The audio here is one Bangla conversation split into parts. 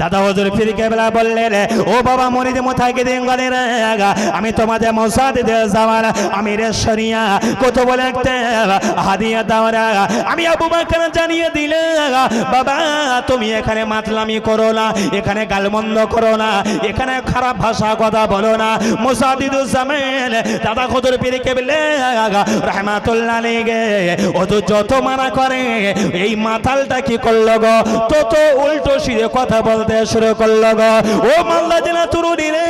দাদা হুজুর পীর কেবলা বললেন, ও বাবা মুরিদ মুতাকিদিন গণের, আমি তোমাদের মুসাদ্দিদুল জামান আমিরের শরিয়া কত বলে একটা হাদিয়া দাওরা আমি আবু বকর জানিয়ে দিলে, বাবা তুমি এখানে মাতলামি করো না, এখানে গালমন্দ করো না, এখানে খারাপ ভাষা কথা বলো না। মুসাদ্দিদুল জামান দাদা হুজুর পীর কেবলা রাহমাতুল্লাহ আলাইহি ও তো যত মানা করে এই মাতালটা কি করলো গো, তত উল্টো সিধে কথা বলতে শুরু করলো গো। ও মাল্লা জেলা তরুণীরে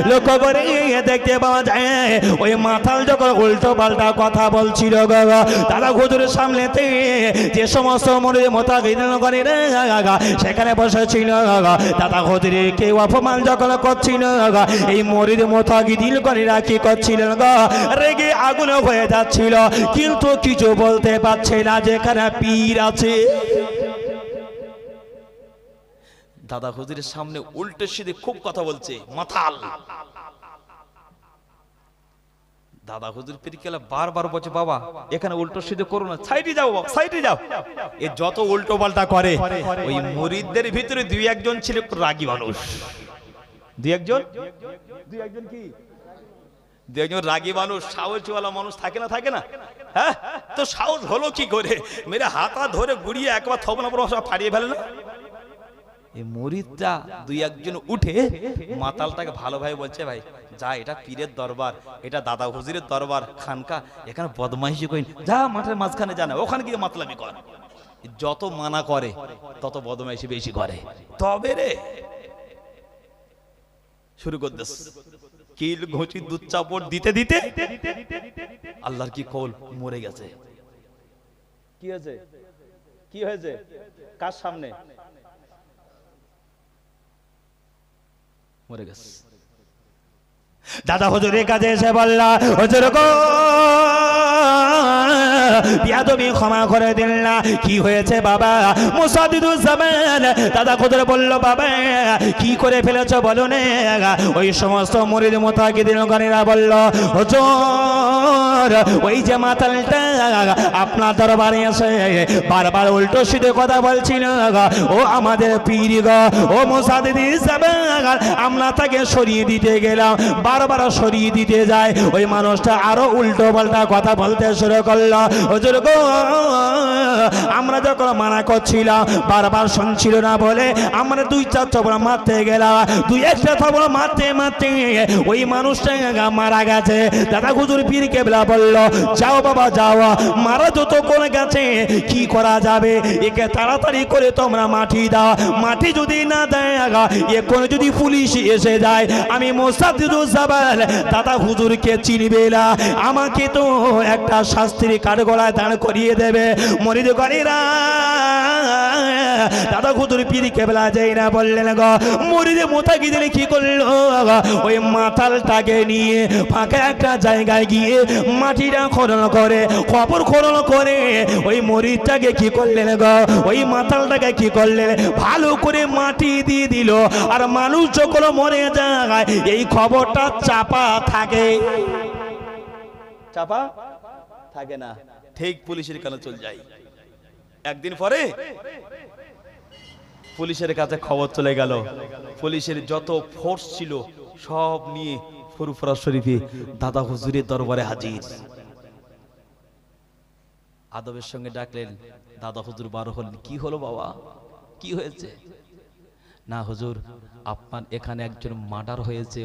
লক্ষ্য করে দেখতে পাওয়া যায় ওই মাতাল যখন উল্টো পাল্টা কথা বলছিল গো, দাদা হুজুরের সামনেতে যে সমস্ত মুরিদ মুতাকিদিন করে সেখানে বসেছিল দাদা হুজুরের কেউ অপমান যখন করছিল এই মুরিদ মুতাকিদিন করে কি করছিল গো, রেগে আগুন হয়ে যাচ্ছিল কিন্তু কিছু বলতে পারছে না, যেখানে পীর আছে। দাদা হুজুরের সামনে উল্টো সিধে খুব কথা বলছে মাতাল। দাদা হুজুর পীর কেবলা বারবার বলছে, বাবা এখানে উল্টো সিধে করো না, সাইডে যাও বাবা, সাইডে যাও। এ যত উল্টো পাল্টা করে ওই মুরিদদের ভিতরে দুই একজন ছিল রাগী মানুষ, দুই একজন কি দুই একজন রাগী মানুষ, সাহসওয়ালা মানুষ থাকে না, থাকে না? হ্যাঁ, তো সাহস হলো কি করে, মেরে হাতা ধরে গুড়িয়ে একবার থবনা পর ফাড়িয়ে ফেলে না। এই মুরিদটা দুই একজন উঠে মাতালটাকে ভালোভাবে বলছে, ভাই যা, এটা পীরের দরবার, এটা দাদা হুজুরের দরবার, খানকা, এখানে বদমাইশি করি, যা মাঠের মাঝখানে জানা, ওখানে গিয়ে মাতলামি কর। যত মানা করে তত বদমাইশি বেশি করে। তবে রে শুরু করতে কিল ঘুষি দুধ চাপড় দিতে দিতে আল্লাহর কি কল, মরে গেছে। কি হয়েছে, কি হয়েছে, কার সামনে মরে গেছে? দাদা হুজুরের কাছে এসে বলল, হুজুর গো বিয়াদবি ক্ষমা করে দিন না। কি হয়েছে বাবা? মুসাদ্দিদুল জামান দাদা হুজুর বলল, বাবা কি করে ফেলেছো বলো না। ওই সমস্ত মুরিদ মুতাকিদিন গণেরা বলল, হুজুর ওই যে মাতালটা আপনার দরবারে এসে বারবার উল্টো সিধে কথা বলছিল, ও আমাদের পীর গো, ও মুসাদ্দিদুল জামান আমরা তাকে সরিয়ে দিতে গেলাম, বারবার সরিয়ে দিতে যায়, ওই মানুষটা আরো উল্টো পাল্টা কথা বলতে শুরু করলো। হুজুর গো আমরা যখন মানা করছিলাম বারবার শুনছিল না বলে আমরা দুই চার চবড়া মারতে গেলাম, দুই একটা চবড়া মারতে মারতে ওই মানুষটা মারা গেছে। দাদা হুজুর পীর কেবলা বলল, যাও বাবা যাও, মারা যত করে গেছে কি করা যাবে, একে তাড়াতাড়ি করে তোমরা মাটি দাও, মাটি যদি না দেয় এখন যদি পুলিশ এসে যায় আমি মুসাদ্দিদুল জামান দাদা হুজুরকে চিনবে না, আমাকে তো একটা শাস্ত্রীর কাঠগড়ায় দাঁড় করিয়ে দেবে। মুরিদ গণেরা দাদা হুজুর পীর কেবলা যাই না বললেন গো, মুরিদ মুতাকিদিন কি করলো, ওই মাতালটাকে নিয়ে ফাঁকা একটা জায়গায় গিয়ে মাটিটা খনন করে, কবর খনন করে ওই মুরিদটাকে কি করলেন গো, ওই মাতালটাকে কি করলেন, ভালো করে মাটি দিয়ে দিল। আর মানুষ যখন মরে যায় এই খবরটা চাপা থাকে, চাপা থাকে না, ঠিক পুলিশের কাছে চলে যায়। একদিন পরে পুলিশের কাছে খবর চলে গেল, পুলিশের যত ফোর্স ছিল সব নিয়ে ফুরফুরা শরীফে দাদা হুজুরের দরবারে হাজির। আদবের সঙ্গে ডাকলেন, দাদা হুজুর বার হলেন। কি হলো বাবা, কি হয়েছে? না হুজুর, আপনার এখানে একজন মার্ডার হয়েছে,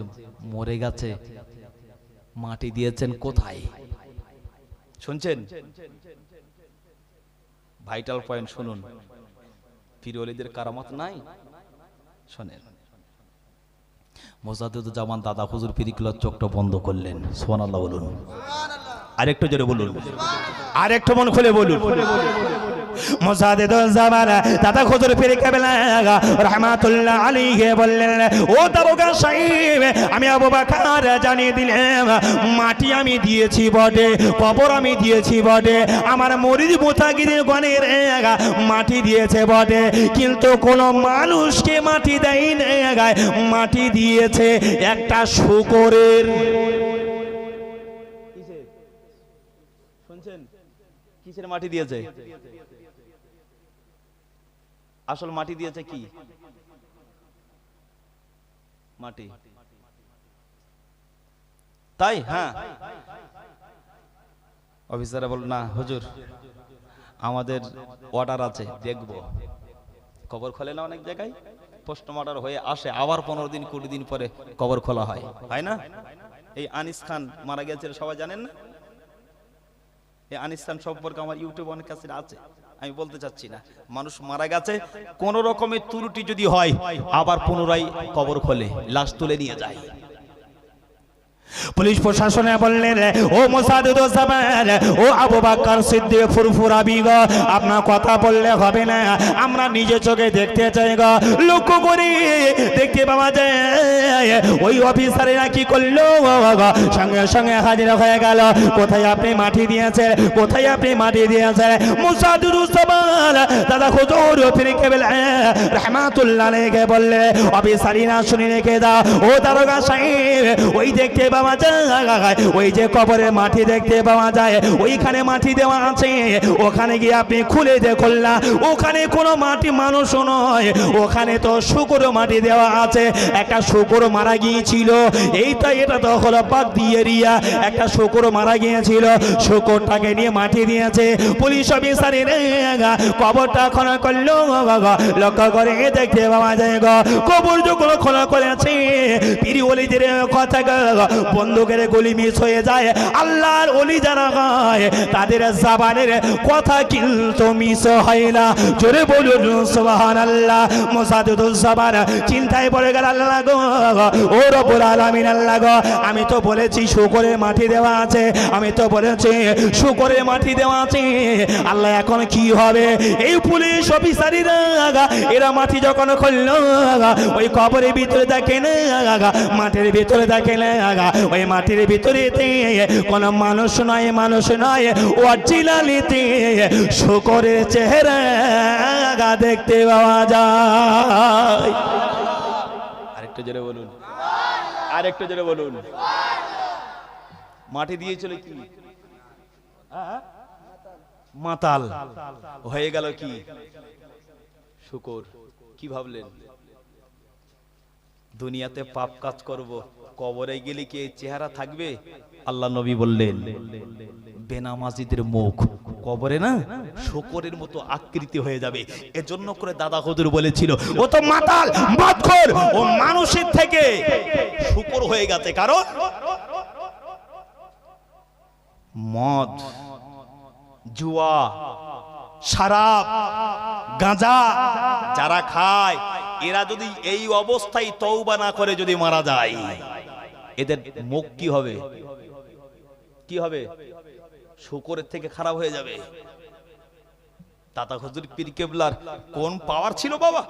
মরে গেছে, মাটি দিয়েছেন কোথায়? শুনছেন? ভাইটাল পয়েন্ট শুনুন, পীর ওলিদের কারামত নাই, শোনেন। মুসাদ্দিদুল জামান দাদা হুজুর পীর কেবলার চোখটা বন্ধ করলেন। সুবহানাল্লাহ বলুন, আরেকটু জোরে বলুন, আরেকটু মন খুলে বলুন। মুসাদ্দিদুল জামান দাদা হুজুর পীর কেবলা রাহমাতুল্লাহ আলাইহি বললেন, ও দারোগা সাহেব আমি আবু বকর জানিয়ে দিলাম, মাটি আমি দিয়েছি বটে, কবর আমি দিয়েছি বটে, আমার মুরিদ মুতাকিদিন গণের মাটি দিয়েছে বটে, কিন্তু কোন মানুষকে মাটি দেয় না, মাটি দিয়েছে একটা শূকরের। শুনছেন? কিসের মাটি দিয়েছে? আসল মাটি দিয়েছে কি? মাটি, তাই? হ্যাঁ, অফিসাররা বলল না হুজুর আমাদের অর্ডার আছে, দেখবো। কবর খোলে না অনেক জায়গায়, পোস্টমর্টম হয়ে আসে, আবার 15 দিন 20 দিন পরে কবর খোলা হয়, হয় না? এই আনিস খান মারা গেছিল, সবাই জানেন না? এই আনিস খান সম্পর্কে আমার ইউটিউবে অনেক কাছে আছে, আমি বলতে চাচ্ছি না। মানুষ মারা গেছে, কোন রকমের ত্রুটি যদি হয় আবার পুনরায় কবর খোলে, লাশ তুলে নিয়ে যায়। পুলিশ প্রশাসনে বললেন, ও মোসাদ্দেদুজ্জামান, ও আবু বকর সিদ্দিক ফুরফুরা বিগো, আপনার কথা বললে হবে না, আমরা নিজে চোখে দেখতে চাই গো। লক্ষ্য করি দেখতে পাওয়া যায় ওই অফিসারেরা কি করলো, সঙ্গে সঙ্গে হাজির হয়ে গেল। কোথায় আপনি মাটি দিয়েছেন, কোথায় আপনি মাটি দিয়েছেন? মোসাদ্দেদুজ্জামান দাদা হুজুর ফিরে কেবল রহমাতুল্লাহ আলাইহি বললে, অফিসারিনা শুনে রেখে দাও, ও দারোগা সাহেব, ওই দেখতে পাওয়া যায় ওই যে কবরে মাটি দেখতে পাওয়া যায়, ওইখানে মাটি দেওয়া আছে, ওখানে গিয়ে আপনি খুলে দেখুন না, ওখানে কোনো মাটি মানুষ নয়, ওখানে তো শুকর মাটি দেওয়া আছে। একটা শুকর মারা গিয়েছিল, এটা তো হলো বাগদি এরিয়া, একটা শুকর মারা গিয়েছিল, শুকরটাকে নিয়ে মাটি দিয়েছে। পুলিশ অফিসারের কবরটা খনন করলো, লক্ষ্য করে দেখতে পাওয়া যায় গো, কবর যখন খনন করেছে, পীর ওলিদের কথা বন্দুকের গুলি মিস হয়ে যায়। আল্লাহর ওলি যারা হয় তাদের জবানের কথা কিন্তু মিস হয় না। জোরে বলুন সুবহানাল্লাহ। মোসাদ্দেদুজ্জামান চিন্তায় পড়ে গেল, আল্লাহ গো, ও রব্বুল আলামিন, আল্লাহ গো, আমি তো বলেছি শুকরের মাটি দেওয়া আছে, আমি তো বলেছি শুকরের মাটি দেওয়া আছে, আল্লাহ এখন কি হবে? এই পুলিশ অফিসারিরা এরা মাটি যখন খুললো, ওই কবরের ভিতরে দেখেন, মাটির ভিতরে দেখেন, ওই মাটির ভিতরে কোন মানুষ নয়, মানুষ নয়, অরিজিনালিতে শুকরের চেহারা দেখতে পাওয়া যায়। আরেকটু জোরে বলুন, আরেকটু জোরে বলুন। মাটি দিয়েছিল কি? মাতাল হয়ে গেল কি? শুকর। কি ভাবলেন? দুনিয়াতে পাপ কাজ করব, কবরে গেলে কি এই চেহারা থাকবে? আল্লাহ নবী বললেন, বেনামাজিদের মুখ কবরে না শুকরের মতো আকৃতি হয়ে যাবে। এজন্য করে দাদা হুজুর বলেছিল, ও তো মাতাল মাতখোর, ও মানুষের থেকে শুকর হয়ে গেছে। কারণ মদ, জুয়া, শরাব, গাঁজা যারা খায়, এরা যদি এই অবস্থায় তওবা না করে যদি মারা যায়, এদের মুখ কি হবে? কি হবে? শুকরের থেকে খারাপ হয়ে যাবে। দাদা হুজুর পীর কেবলার কোন পাওয়ার ছিল বাবা?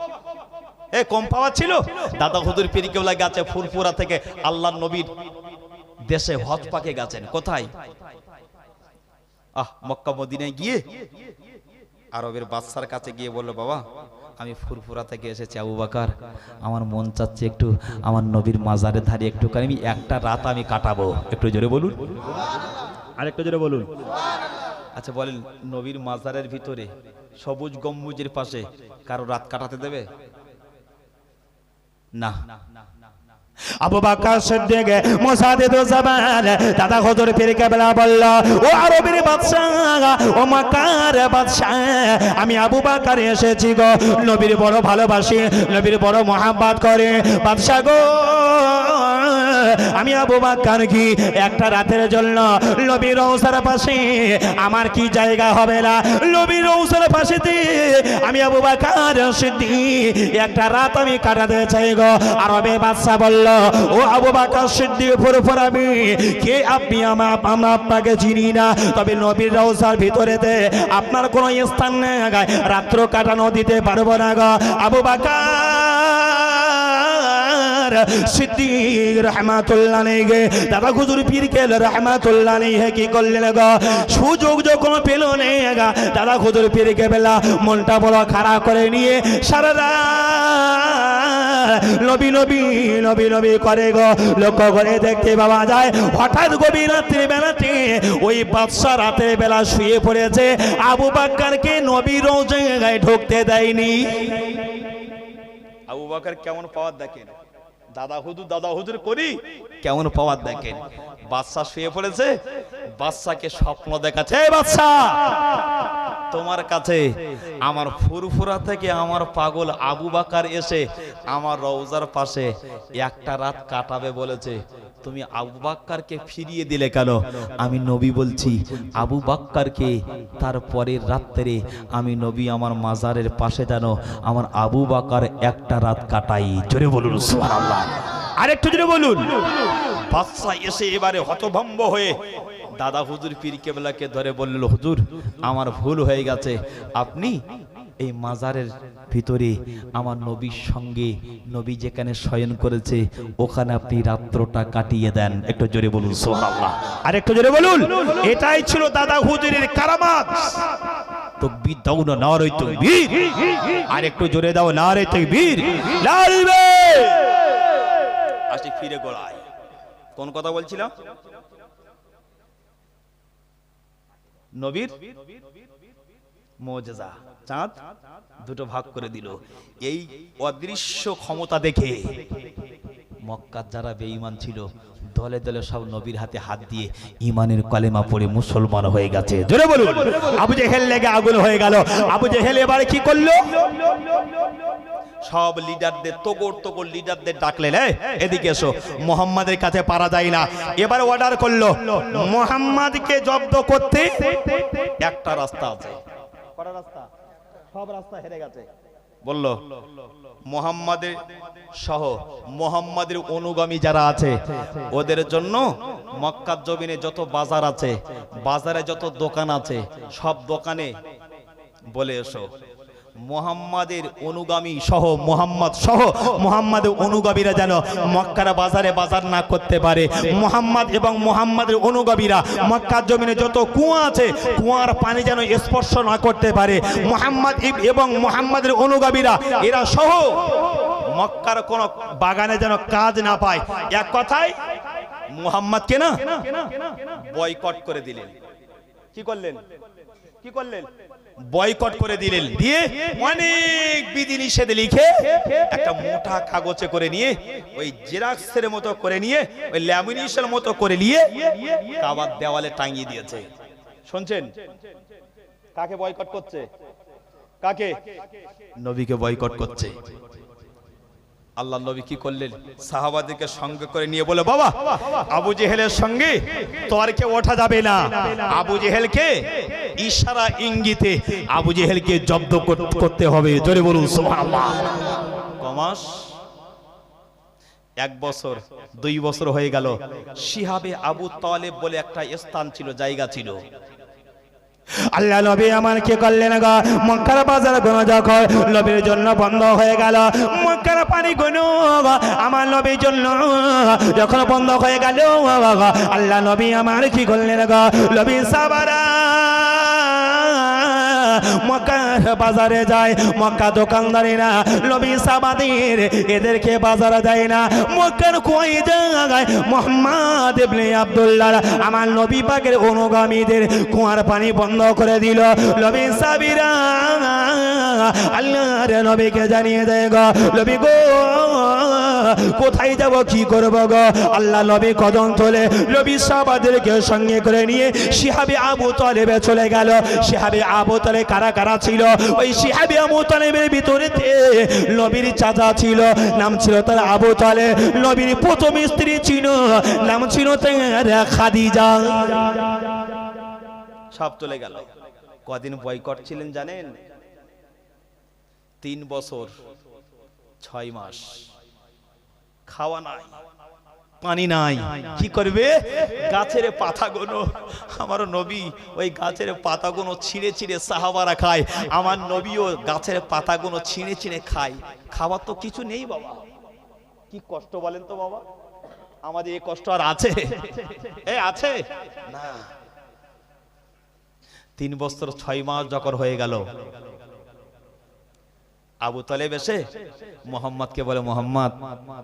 কম পাওয়ার ছিল? দাদা হুজুর পীর কেবলা গেছে ফুরফুরা থেকে আল্লাহর নবীর দেশে হজ পাকে গেছেন। কোথায়? মক্কা মদিনায় গিয়ে আরবের বাদশার কাছে গিয়ে বলল, বাবা আমি ফুরফুরা থেকে এসেছি, আবু বকর আমার মন চাচ্ছে একটু আমার নবীর মাজারে ধারে একটু আমি একটা রাত আমি কাটাবো। একটু জোরে বলুন, আরেকটু জোরে বলুন। আচ্ছা বলেন, নবীর মাজারের ভিতরে সবুজ গম্বুজের পাশে কারো রাত কাটাতে দেবে? না। আবু বকর সিদ্দিক মোসাদ্দেদুজ্জামান দাদা হুজুর পীর কেবলা বলল, ও আরবের বাদশা, ও মক্কার বাদশা, আমি আবু বকর এসেছি গো, নবীর বড় ভালোবাসি, নবীর বড় মহব্বত করে বাদশা গো, আমি আবু বকর কি একটা রাতের জন্য নবীর রওজার পাশে আমার কি জায়গা হবে না? নবীর রওজার পাশেতে আমি আবু বকর সিদ্দিক একটা রাত আমি কাটাতে চাই গো। আরবে বাদশা বলল, ও আবু বকর সিদ্দিক ফুরফুরাবি কে আপনি? আমরা আপনাকে চিনি না, তবে নবীর রওজার ভিতরেতে আপনার কোনো স্থান নেই, রাত্র কাটানো দিতে পারবো না গো। আবু বকর সিদ্দিক রহমাতুল্লাহ আলাইহি দাদা হুজুর পীর কেবলা রহমাতুল্লাহ আলাইহি কি করলেন গো? সুযোগ যখন পেল না দাদা হুজুর পীর কেবলা মনটা বড় খারাপ করে নিয়ে সারা রাত নবী নবী নবী নবী করে গো। লক্ষ্য করে দেখতে পাওয়া যায়, হঠাৎ গভীর রাত্রি বেলাতে ওই বাদশা রাতের বেলা শুয়ে পড়েছে, আবু বকরকে নবীর রওজায় ঢুকতে দেয়নি। আবু বকর কেমন পাওয়ার দেখেন, দাদা হুজুর করি, কেমন পাওয়ার দেখেন। বাদশা শুয়ে পড়েছে, বাদশাকে স্বপ্ন দেখাচ্ছে, এই বাদশা তোমার কাছে আমার ফুরফুরা থেকে আমার পাগল আবু বাকার এসে আমার রওজার পাশে একটা রাত কাটাবে বলেছে, তুমি আবু বাক্কারকে ফিরিয়ে দিলে কেন? আমি নবী বলছি, আবু বাক্কারকে তার পরের রাত্রে আমি নবী আমার মাজারের পাশে যেন আমার আবু বাকার একটা রাত কাটাই। জোরে বলুন সুবহানাল্লাহ, আরেকটু জোরে বলুন। বাদশা এসে এবারে হতভম্ব হয়ে দাদা হুজুর পীর কেবলাকে ধরে বলল, হুজুর আমার ভুল হয়ে গেছে, আপনি এই মাজারের ভিতরে আমার নবীর সঙ্গে নবী যেখানে শয়ন করেছে ওখানে আপনি রাত্রটা কাটিয়ে দেন। একটু জোরে বলুন সুবহানাল্লাহ, আর একটু জোরে বলুন। এটাই ছিল দাদা হুজুরের কারামাত। তাকবীর দাও না, নারে তাকবীর, আর একটু জোরে দাও, নারে তাকবীর। লালবে আসি ফিরে গোড়ায়। কোন কথা বলছিলাম? নবীর মুজিজা। চাঁদ দুটো ভাগ করে দিল। এই অদৃশ্য ক্ষমতা দেখে মক্কার যারা বেঈমান ছিল দলে দলে সব নবীর হাতে হাত দিয়ে ঈমানের কলেমা পড়ে মুসলমান হয়ে গেছে। জোরে বলুন। আবু জেহেল লেগে আগুন হয়ে গেল। আবু জেহেল এবারে কি করলো? সব লিডারদের তোগড় লিডারদের ডাকলেন, এদিকে এসো, মুহাম্মাদের কাছে পারা যায় না। এবার অর্ডার করলো মুহাম্মাদকে জব্দ করতে একটা রাস্তা আছে। কটা রাস্তা? সব রাস্তা হেরে গেছে। বলল মুহাম্মাদের সহ মুহাম্মাদের অনুগামী যারা আছে ওদের জন্য মক্কার জমিনে যত বাজার আছে, বাজারে যত দোকান আছে, সব দোকানে বলে এসো মুহাম্মাদের অনুগামী সহ মুহাম্মাদের অনুগামীরা যেন মক্কার বাজারে বাজার না করতে পারে। মুহাম্মদ এবং মুহাম্মাদের অনুগামীরা মক্কার জমিনে যত কুয়া আছে কুয়ার পানি যেন স্পর্শ না করতে পারে। মুহাম্মদ এবং মুহাম্মাদের অনুগামীরা এরা সহ মক্কার কোন বাগানে যেন কাজ না পায়। এক কথায় মুহাম্মদকে না বয়কট করে দিলেন। কি করলেন? বয়কট করে দিলেন। দিয়ে অনেক বিধিনিষেধ লিখে একটা মোটা কাগজে করে নিয়ে ওই জেরক্সের মতো করে নিয়ে ওই ল্যামিনেশনের মতো করে নিয়ে কাবার দেওয়ালে টাঙিয়ে দিয়েছে। শুনছেন? কাকে বয়কট করছে? কাকে? নবীকে বয়কট করছে। আল্লাহ নবী কি করলেন? সাহাবাদেরকে সঙ্গে করে নিয়ে বলে, বাবা আবু জেহেলের সঙ্গে তর্কে ওঠা যাবে না। আবু জেহেলকে ইশারা ইঙ্গিতে আবু জেহেলকে জব্দ করতে হবে। জোরে বলুন সুবহানাল্লাহ। কমাস 1 বছর 2 বছর হয়ে গেল। শিহাবে আবু তালেব বলে একটা স্থান ছিল, জায়গা ছিল। আল্লাহ নবী আমার কি করলেন গো? মক্কার বাজার গুলো যখন নবীর জন্য বন্ধ হয়ে গেল, মক্কার পানি গুলো আমার নবীর জন্য যখন বন্ধ হয়ে গেল, আল্লাহ নবী আমার কি করলেন গো? নবী সাহাবারা মক্কার বাজারে যায়। মক্কা দোকানদারেরা নবী সাহাবাদের এদেরকে বাজারে দেয় না। মক্কার কই জায়গায় মুহাম্মদ ইবনে আব্দুল্লাহ আমার নবী পাকের অনুগামীদের কুয়ার পানি বন্ধ করে দিল। নবী সাহাবীরা আল্লাহর নবীকে জানিয়ে দেয় গো, নবী গো কোথায় যাব, কি করব গো? আল্লাহ নবী কদম তোলে নবী সাহাবাদেরকে সঙ্গে করে নিয়ে শিহাবে আবু তালেবে চলে গেল। শিহাবে আবু তালেব কারা কারা ছিল? ওই শিহাবে আবু তালেবের ভিতরে নবীর চাচা ছিল, নাম ছিল তার আবু তালেব। নবীর প্রথম স্ত্রী ছিল, নাম ছিল তার খাদিজা। সব চলে গেল। কদিন বয়কট ছিলেন জানেন? 3 বছর 6 মাস। খাওয়া নাই, পানি নাই। কি করবে? গাছের পাতাগুলো, আমার নবী ওই গাছের পাতাগুলো ছিঁড়ে ছিঁড়ে সাহাবারা খায়। আমার নবীও গাছের পাতাগুলো ছিঁড়ে ছিঁড়ে খায়। খাবার তো কিছু নেই বাবা। কি কষ্ট বলেন তো বাবা? আমাদের এই কষ্ট আর আছে? আছে না। 3 বছর 6 মাস যখন হয়ে গেল, আবু তালেব এসে মোহাম্মদকে বলে, মোহাম্মদ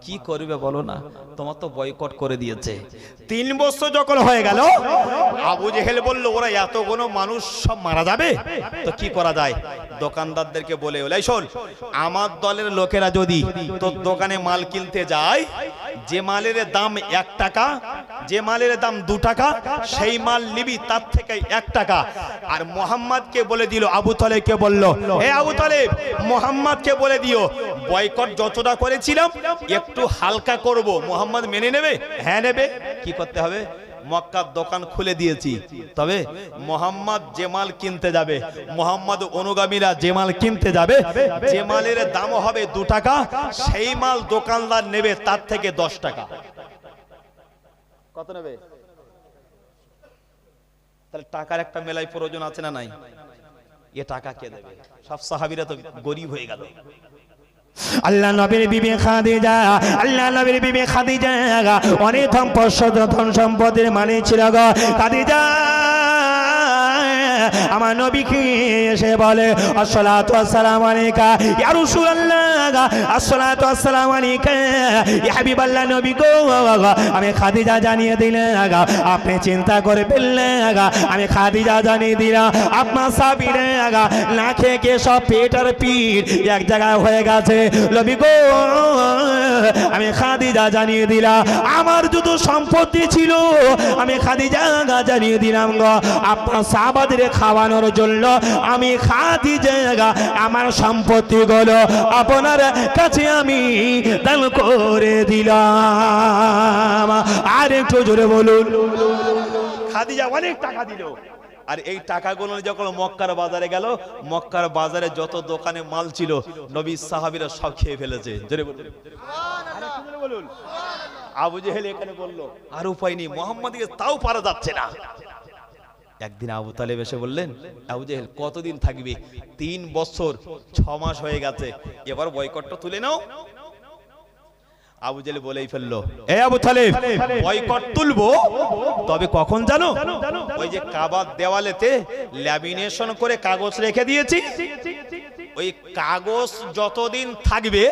কি করবে বলো না, তোমার তো বয়কট করে দিয়েছে। 3 বছর যখন হয়ে গেল, আবু জেহেল বলল, ওরা এতগুলো মানুষ সব মারা যাবে, তো কি করা যায়? দোকানদারদেরকে বলে, ওলাই শোন, আমার দলের লোকেরা যদি তোর দোকানে মাল কিনতে যায়, যে মালের দাম 1 টাকা, যে মালের দাম 2 টাকা, সেই মাল নিবি তার থেকে 1 টাকা। আর মোহাম্মদকে বলে দিল, আবু তালেবকে বলল, হে আবু তালেব, মোহাম্মদকে বলে দিও বয়কট যতটা করেছিলাম একটু হালকা করব। মোহাম্মদ মেনে নেবে? হ্যাঁ নেবে। কি করতে হবে? মক্কার দোকান খুলে দিয়েছি, তবে মোহাম্মদ যে মাল কিনতে যাবে, মোহাম্মদ অনুগামীরা যে মাল কিনতে যাবে, যে মালের দাম হবে 2 টাকা, সেই মাল দোকানদার নেবে তার থেকে 10 টাকা। কত নেবে? তাহলে টাকার একটা মেলায় প্রয়োজন আছে না নাই? এ টাকা কে দেবে? সব সাহাবীরা তো গরিব হয়ে গেল। আল্লাহ নবীর বিবি খাদিজা, আল্লাহ নবীর বিবি খাদিজা অনেক ধন সম্পদের মালিক ছিল গো। খাদিজা আমার নবীকে এসে বলে, আসসালাতু ওয়াসসালামু আলাইকা ইয়া রাসূলুল্লাহ, আসসালাতু ওয়াসসালামু আলাইকা ইয়া হাবিবাল্লাহ। নবী গো, আমি খাদিজা জানিয়ে দিলাম, আপনি চিন্তা করে ফেললেন, আমি খাদিজা জানিয়ে দিলাম আপনার সাবিরে না খেয়ে সব পেট আর পিঠ এক জায়গায় হয়ে গেছে। নবী গো, আমি খাদিজা জানিয়ে দিলাম আমার যত সম্পত্তি ছিল, আমি খাদিজা জানিয়ে দিলাম গো আপনার সাহাবাদের খাওয়ানোর জন্য আমি খাদিজা আমার সম্পত্তি গুলো আপনার কাছে আমি দান করে দিলাম। আর একটু জোরে বলুন। খাদিজা অনেক টাকা দিল, আর এই টাকাগুলো যখন মক্কার বাজারে গেল, মক্কার বাজারে যত দোকানে মাল ছিল নবী সাহাবীরা সব খেয়ে ফেলেছে। জোরে বলুন, জোরে বলুন। আবু জেহেল এখানে বলল, আর উপায় নেই, মুহাম্মদকে তাও পারা যাচ্ছে না। একদিন আবু তালেব এসে বললেন, আবু জেহেল কতদিন থাকবে? 3 বছর 6 মাস হয়ে গেছে, এবার বয়কটটা তুলে নাও। আবু জেহেল বলেই ফেললো, এ আবু তালেব, বয়কট তুলবো, তবে কখন জানো? ওই যে কাবার দেওয়ালেতে ল্যামিনেশন করে কাগজ রেখে দিয়েছি, ওই কাগজ যতদিন থাকবে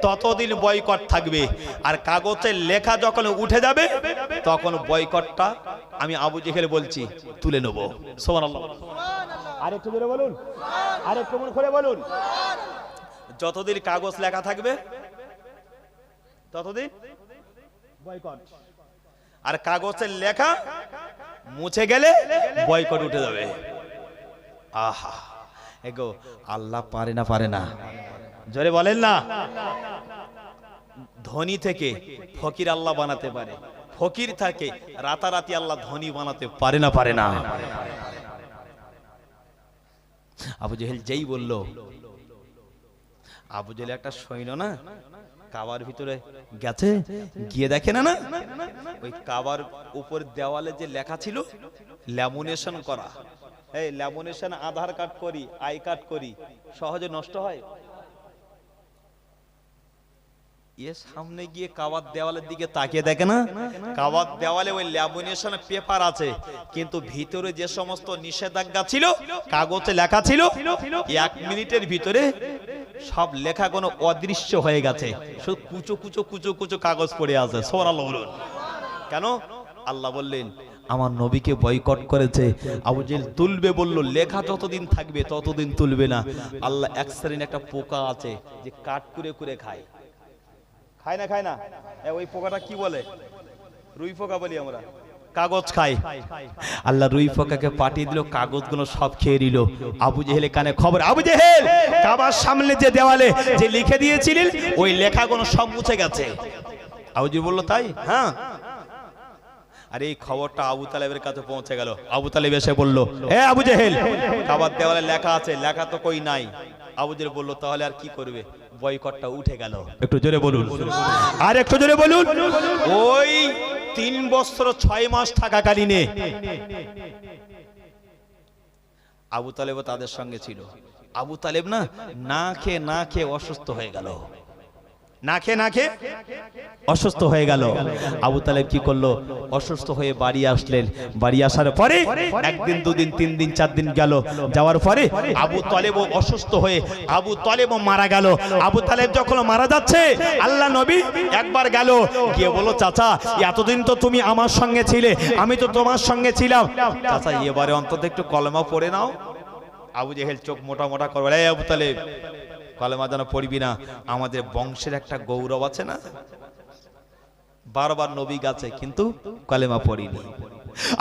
ততদিন বয়কট থাকবে, আর কাগজের লেখা যখন উঠে যাবে তখন বয়কটটা আমি আবু জেহেল বলছি তুলে নেব। সুবহানাল্লাহ। আরেকটু জোরে বলুন, আরেকটু মন করে বলুন। যতদিন কাগজ লেখা থাকবে ততদিন বয়কট, আর কাগজের লেখা মুছে গেলে বয়কট উঠে যাবে। আহা, এগো আল্লাহ পারে না, পারে না? জোরে বলেন না। ধনী থেকে ফকির আল্লাহ বানাতে পারে, ফকির থাকে রাতারাতি আল্লাহ ধনী বানাতে পারে না, পারে না? আবু জেহেল যেই বলল, আবু জেহেল একটা সৈন্য না, কাবার ভিতরে গেছে, গিয়ে দেখে না ওই কাবার উপর দেওয়ালে যে লেখা ছিল ল্যামিনেশন করা, এই ল্যামিনেশন আধার কার্ড করি, আই কার্ড করি, সহজে নষ্ট হয়। এর সামনে গিয়ে কাবার দেওয়ালের দিকে তাকিয়ে দেখে না, কাবার দেওয়ালে ওই ল্যামিনেশন পেপার আছে, কিন্তু ভিতরে যে সমস্ত নিষেধাজ্ঞা ছিল কাগজে লেখা ছিল, 1 মিনিটের ভিতরে সব লেখা কোনো অদৃশ্য হয়ে গেছে, শুধু কুচো কুচো কুচো কুচো কাগজ পড়ে আছে। সুবহানাল্লাহ বলুন। কেন? আল্লাহ বললেন আমার নবীকে বয়কট করেছে। আবু জেহেল তুলবে বলল, লেখা যতদিন থাকবে ততদিন তুলবে না। আল্লাহ এক শ্রেণীর একটা পোকা আছে যে কাট করে করে খায়, খায় না, খায় না? ওই পোকাটা কি বলে? রুই পোকা বলি আমরা। কাগজ খায়। আল্লাহ রুই পোকাকে পাঠিয়ে দিল, কাগজগুলো সব খেয়ে নিল। আবু জেহেলের কানে খবর, আবু জেহেল কাবার সামনে যে দেওয়ালে যে লিখে দিয়েছিলেন ওই লেখাগুলো সব মুছে গেছে। আবু জেহেল বলল, তাই? হ্যাঁ। আর এই খবরটা আবু তালেবের কাছে পৌঁছে গেল। আবু তালেব এসে বলল, হে আবু জেহেল, কাবার দেওয়ালে লেখা আছে, লেখা তো কই নাই। আবু জেহেল বলল, তাহলে আর কি করবে? বয়কটটা উঠে গেল। একটু জোরে বলুন, আর একটু জোরে বলুন। ওই 3 বছর 6 মাস থাকাকালীনে আবু তালেব তাদের সঙ্গে ছিল। আবু তালেব না খেয়ে অসুস্থ হয়ে গেল। না খেয়ে অসুস্থ হয়ে গেল। আবু তালেব কি করলো? অসুস্থ হয়ে বাড়ি আসলেন। বাড়ি আসার পরে একদিন, দুদিন, 3 দিন, 4 দিন গেল। যাওয়ার পরে আবু তালেবও অসুস্থ হয়ে আবু তালেবও মারা গেল। আবু তালেব যখন মারা যাচ্ছে, আল্লাহ নবী একবার গেল, গিয়ে বলল, চাচা এতদিন তো তুমি আমার সঙ্গে ছিলে, আমি তো তোমার সঙ্গে ছিলাম, চাচা এবারে অন্তত একটু কলেমা পড়ে নাও। আবু জেহেল চোখ মোটা মোটা করবে, এই আবু তালেব কলেমা যেন পড়বি না, আমাদের বংশের একটা গৌরব আছে না। বারবার নবী গাছে কিন্তু কলেমা পড়িনি।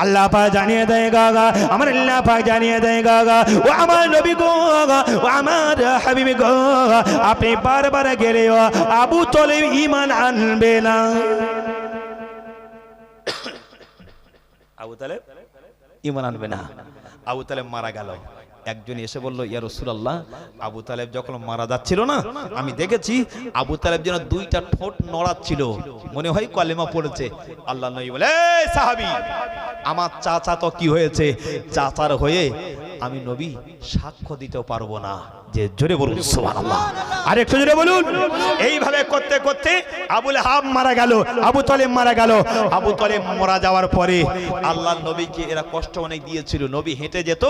আল্লাহ পাক জানিয়ে দেয় গাগা, আমার আল্লাহ পাক জানিয়ে দেয় গাগা, ও আমার নবী গো, ও আমার হাবিব গো, আপনি বারবার গেলেও আবু তালেব ঈমান আনবে না। আবু তালেব ঈমান আনবে না। আবু তালেব মারা গেল। একজন এসে বলল, ইয়া রাসূলুল্লাহ, আবু তালেব যখন মারা যাচ্ছিল না, আমি দেখেছি আবু তালেব যেন 2টা ঠোঁট নড়াচ্ছিল, মনে হয় কলেমা পড়েছে। আল্লাহ নবী বলে, এই সাহাবী, আমার চাচা তো কি হয়েছে, চাচার হয়ে আমি নবী সাক্ষ্য দিতে পারবো না। যে জোরে বলুন সুবহানাল্লাহ, আর একটু জোরে বলুন। এইভাবে করতে করতে আবুল হাব মারা গেল, আবু তালেব মারা গেল। আবু তালেব মারা যাওয়ার পরে আল্লাহর নবীকে এরা কষ্ট অনেক দিয়েছিল। নবী হেঁটে যেত,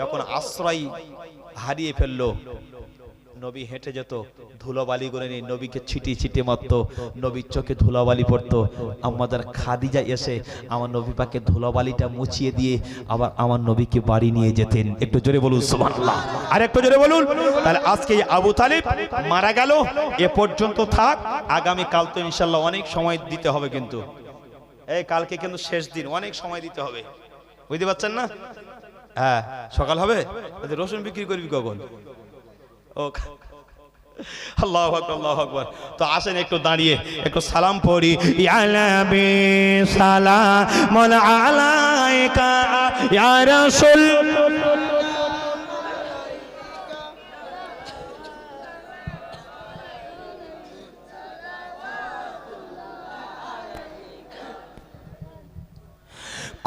যখন আশ্রয় হারিয়ে ফেললো, নবী হেঁটে যেত, ধুলোবালি করে নিয়ে নবীকে ছিটিয়ে ছিটিয়ে মারতো, নবীর চোখে ধুলোবালি পড়তো। আমাদের খাদিজা এসে আমার নবী পাকে ধুলোবালিটা মুছিয়ে দিয়ে আবার আমার নবীকে বাড়ি নিয়ে যেতেন। একটু জোরে বলুন সুবহানাল্লাহ, আর একটু জোরে বলুন। তাহলে আজকে আবু তালেব মারা গেল, এ পর্যন্ত থাক। আগামী কাল তো ইনশাল্লাহ অনেক সময় দিতে হবে, কিন্তু এই কালকে কিন্তু শেষ দিন, অনেক সময় দিতে হবে, বুঝতে পারছেন না? হ্যাঁ, সকাল হবে, রসুন বিক্রি করবি কখন? ও আল্লাহু আকবার, আল্লাহু আকবার। তো আসেন একটু দাঁড়িয়ে একটু সালাম পড়ি। ইয়া নবী সালামুন আলাইকা ইয়া রাসূল,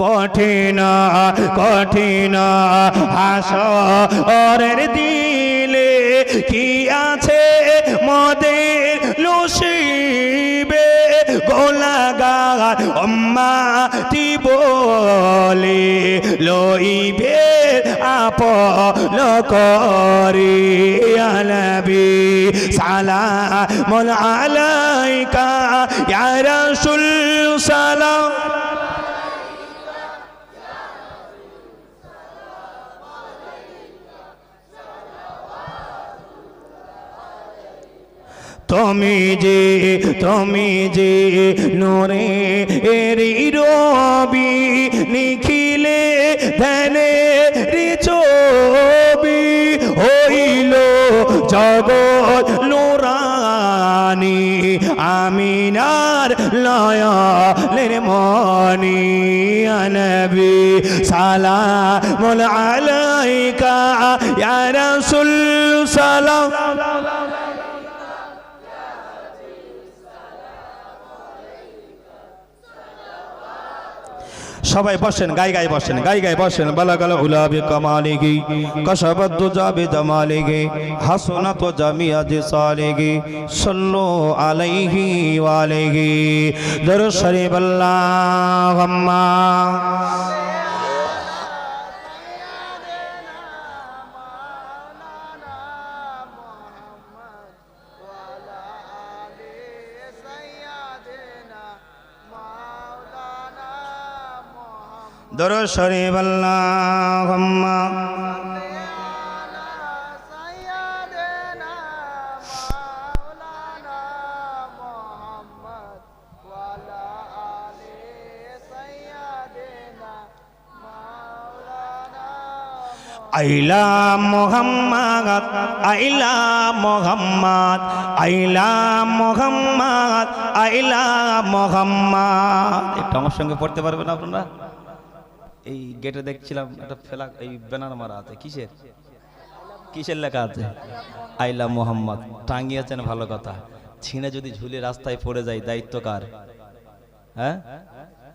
কঠিন কঠিন হাসরের দিলে কি আছে মদের নসিবে, গোলাগার উম্মতি বলে লইবে আপন করে। ইয়া নবী সালামুন আলাইকা ইয়া রাসূল সালাম। তুমি যে নূরে এরি রবি, নিখিলে ধ্যানের ছবি, হইল জগৎ নূরানি, আমিনার নয়নের মনি। ইয়া নবী সালামুন আলাইকা ইয়া রাসূল সালাম। সবাই বসেন, গায়ে গায়ে বসেন, গায়ে গায়ে বসেন। বালাগাল উলাবি কামালিহি কাশাবাদ দুজাবি জামালিহি হাসনাত জামিয়া জিসালিহি সাল্লু আলাইহি ওয়া আলিহি দরুদ শরীফ। আল্লাহুম্মা দরুদ শরীফ। আল্লাহুম্মা আইলা মুহাম্মদ, আইলা মুহাম্মদ, আইলা মুহাম্মদ, আইলা মুহাম্মদ। একটু আমার সঙ্গে পড়তে পারবেন আপনারা? এই গেটে দেখছিলাম একটা ফেলা, এই ব্যানার মারা আছে, কিসের লেখা আছে? আইলা মুহাম্মদ টাঙিয়েছেন, ভালো কথা। ছিঁড়ে যদি ঝুলে রাস্তায় পড়ে যায়, দায়িত্ব কার? হ্যাঁ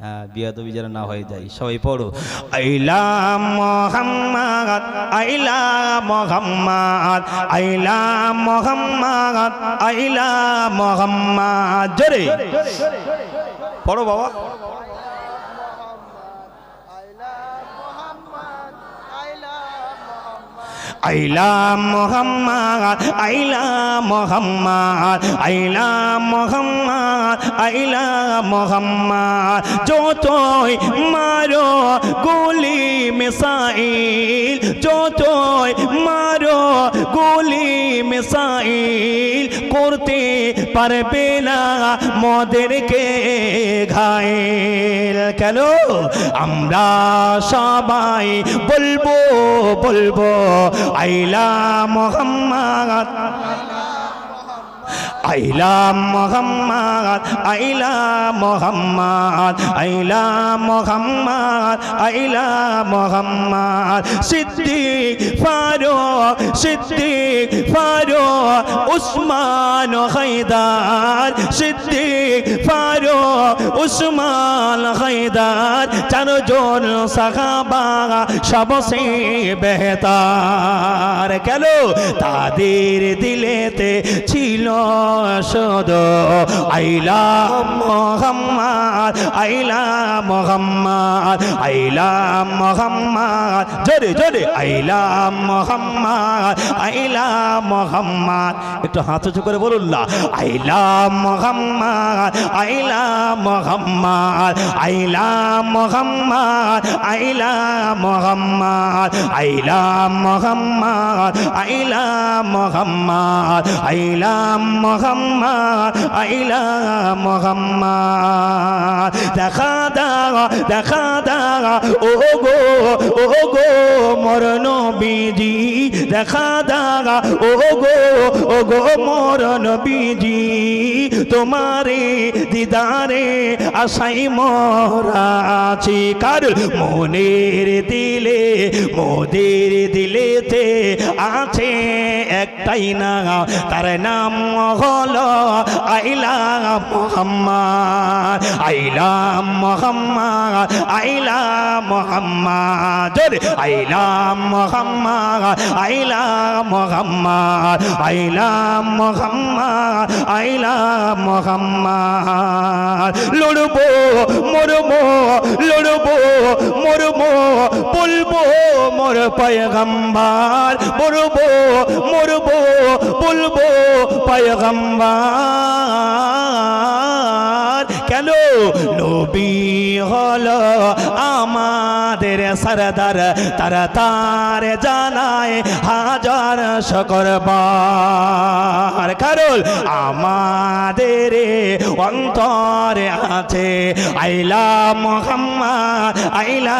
হ্যাঁ বিয়াদবি যেন না হয়ে যায় সবাই পড়ো আইলা মুহাম্মদ আইলা মুহাম্মদ আইলা মুহাম্মদ আইলা মুহাম্মদ জোরে পড়ো বাবা আইলা মুহাম্মদ আইলা মুহাম্মদ আইলা মুহাম্মদ আইলা মুহাম্মদ যতই মারো গুলি মিসাইল যতই মারো গুলি মিসাইল করতে পারবে না মোদেরকে ঘায়েল কেন আমরা সবাই বলবো বলবো আইলা মুহাম্মদ আইলা মুহাম্মদ আইলা মুহাম্মদ আইলা মুহাম্মদ আইলা মুহাম্মদ সিদ্দিক ফারুক উসমান হায়দার সিদ্দিক ফারুক উসমান হায়দার চারজন সাহাবা সবচেয়ে বেহতার কেন তাদের দিলেতে ছিল শুধু আইলা মুহাম্মদ আইলা মুহাম্মদ আইলা মুহাম্মদ জোরে জোরে আইলা মুহাম্মদ আইলা মুহাম্মদ একটু হাত উঁচু করে বলুন না আইলা মুহাম্মদ আইলা মুহাম্মদ আইলা মুহাম্মদ আইলা মুহাম্মদ আইলা মুহাম্মদ আইলা মুহাম্মদ আইলা মুহাম্মদ আইলা মুহাম্মদ দেখা দাও ও গো মোর নবীজি দেখা দাও ও গো মোর নবীজি তোমারে দিদারে আশাই মোরা আছি কার মনের দিলে মোদের দিলেতে আছে একটাই না তার নাম হলো আইলা মুহাম্মদ আইলা মুহাম্মদ আইলা মুহাম্মদ জোরে আইলা মুহাম্মদ আইলা মুহাম্মদ আইলা মুহাম্মদ আইলা মুহাম্মদ লড়বো মরবো বলবো মোর পয়গম্বর মরবো বলবো পয়গম্বর কেন নবী হলো আমাদের সরদার তার জানায় হাজার শুকরবার কারণ আমাদের অন্তরে আছে আইলা মুহাম্মদ আইলা